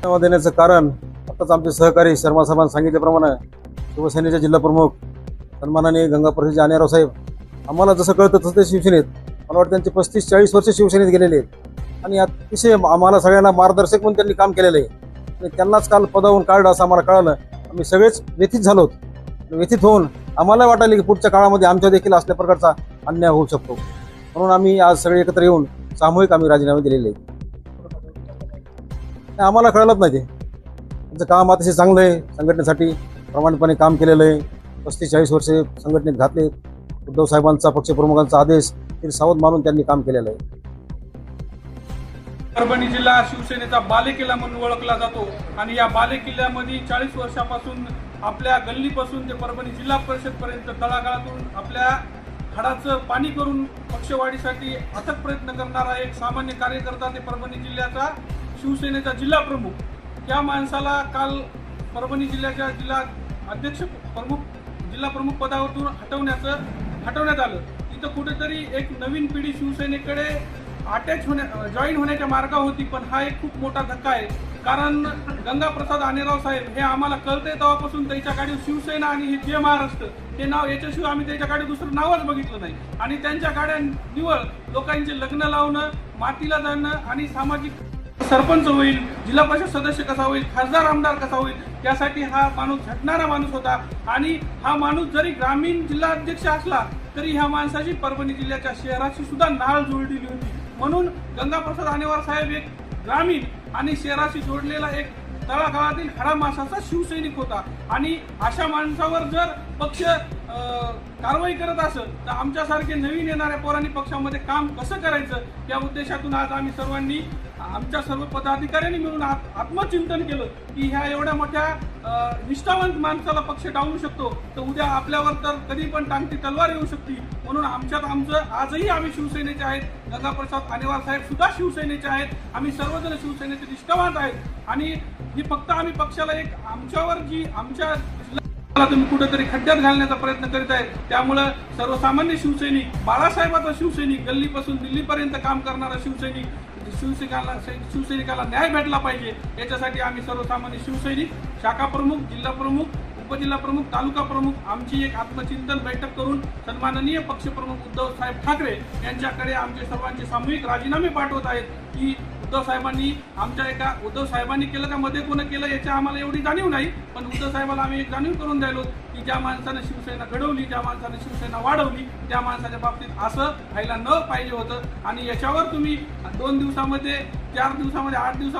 देण्याचं कारण आताच आमचे सहकारी शर्मा साहेबांनी सांगितल्याप्रमाणे शिवसेनेचे जिल्हा प्रमुख सन्माननीय गंगाप्रसाद अनेराव साहेब आम्हाला जसं कळतं तसं ते शिवसेनेत मला वाटतं त्यांचे 35-40 वर्ष शिवसेनेत गेलेले आहेत आणि अतिशय आम्हाला सगळ्यांना मार्गदर्शक म्हणून त्यांनी काम केलेलं आहे आणि त्यांनाच काल पदावरून काढलं असं आम्हाला कळालं. आम्ही सगळेच व्यथित झालो. व्यथित होऊन आम्हाला वाटायला की पुढच्या काळामध्ये आमच्या देखील असल्या प्रकारचा अन्याय होऊ शकतो म्हणून आम्ही आज सगळे एकत्र येऊन सामूहिक आम्ही राजीनामे दिलेले आहेत. आम्हाला कळलंच नाही ते त्यांचं काम अतिशय चांगलं आहे. संघटनेसाठी प्रामाणिकपणे काम केलेलं आहे. 35-40 वर्षे संघटनेत घातले. उद्धव साहेबांचा पक्षप्रमुखांचा आदेश सावध मानून त्यांनी काम केलेलं आहे. परभणी जिल्हा शिवसेनेचा बालेकिल्ला म्हणून ओळखला जातो आणि या बालेकिल्ल्यामध्ये 40 वर्षापासून आपल्या गल्लीपासून ते परभणी जिल्हा परिषदपर्यंत तळागाळातून आपल्या हाडाचं पाणी करून पक्षवाढीसाठी अथक प्रयत्न करणारा एक सामान्य कार्यकर्ता ते परभणी जिल्ह्याचा शिवसेनेचा जिल्हा प्रमुख. या माणसाला काल परभणी जिल्ह्याच्या जिल्हा अध्यक्ष जिल्हा प्रमुख पदावरून हटवण्यात आलं. इथं कुठेतरी एक नवीन पिढी शिवसेनेकडे जॉईन होण्याच्या मार्गावर होती. पण हा एक खूप मोठा धक्का आहे कारण गंगाप्रसाद अनेराव साहेब हे आम्हाला कळतंय तेव्हापासून त्याच्या गाडीवर शिवसेना आणि हे जय महाराष्ट्र हे नाव याच्याशिवाय आम्ही त्याच्या गाडीवर दुसरं नावच बघितलं नाही. आणि त्यांच्या गाड्या निवळ लोकांचे लग्न लावणं, मातीला जाणं आणि सामाजिक सरपंच होईल, जिल्हा परिषद सदस्य कसा होईल, खासदार आमदार कसा होईल यासाठी हा माणूस झटणारा माणूस होता. आणि हा माणूस जरी ग्रामीण जिल्हा अध्यक्ष असला तरी ह्या माणसाची परभणी जिल्ह्याच्या शहराशी सुद्धा नाळ जोडलेली होती. म्हणून गंगाप्रसाद अनेराव साहेब एक ग्रामीण आणि शहराशी जोडलेला एक तळागाळातील हाडामासाचा शिवसैनिक होता. आणि अशा माणसावर जर पक्ष कारवाई करत असेल तर आमच्यासारखे नवीन येणाऱ्या पोरांनी पक्षामध्ये काम कसं करायचं या उद्देशातून आज आम्ही सर्वांनी आमच्या सर्व पदाधिकाऱ्यांनी मिळून आत्मचिंतन केलं की ह्या एवढ्या मोठ्या निष्ठावंत माणसाला पक्ष डावलू शकतो तर उद्या आपल्यावर तर कधी पण टांगती तलवार येऊ शकते. म्हणून आमचं आजही आम्ही शिवसेनेचे आहेत. गंगाप्रसाद अनेराव साहेब सुद्धा शिवसेनेचे आहेत. आम्ही सर्वजण शिवसेनेचे निष्ठावंत आहेत आणि ही फक्त आम्ही पक्षाला एक आमच्यावर जी आमच्या तुम्ही कुठेतरी खड्ड्यात घालण्याचा प्रयत्न करीत आहे. त्यामुळं सर्वसामान्य शिवसैनिक, बाळासाहेबाचा शिवसैनिक, गल्लीपासून दिल्लीपर्यंत काम करणारा शिवसैनिकाला न्याय भेटला पाहिजे याच्यासाठी आम्ही सर्वसामान्य शिवसैनिक, शाखा प्रमुख, जिल्हा प्रमुख, उपजिल्हा प्रमुख, तालुका प्रमुख आमची एक आत्मचिंतन बैठक करून सन्माननीय पक्षप्रमुख उद्धव साहेब ठाकरे यांच्याकडे आमचे सर्वांचे सामूहिक राजीनामे पाठवत आहेत की उद्धव साहेबांनी केलं का मध्ये कोण केलं याची आम्हाला एवढी जाणीव नाही. पण उद्धव साहेबांना आम्ही एक जाणीव करून द्यायलो की ज्या माणसाने शिवसेना घडवली, ज्या माणसाने शिवसेना वाढवली त्या माणसाच्या बाबतीत असं व्हायला न पाहिजे होतं. आणि याच्यावर तुम्ही 2 दिवसामध्ये, 4 दिवसामध्ये, 8 दिवसामध्ये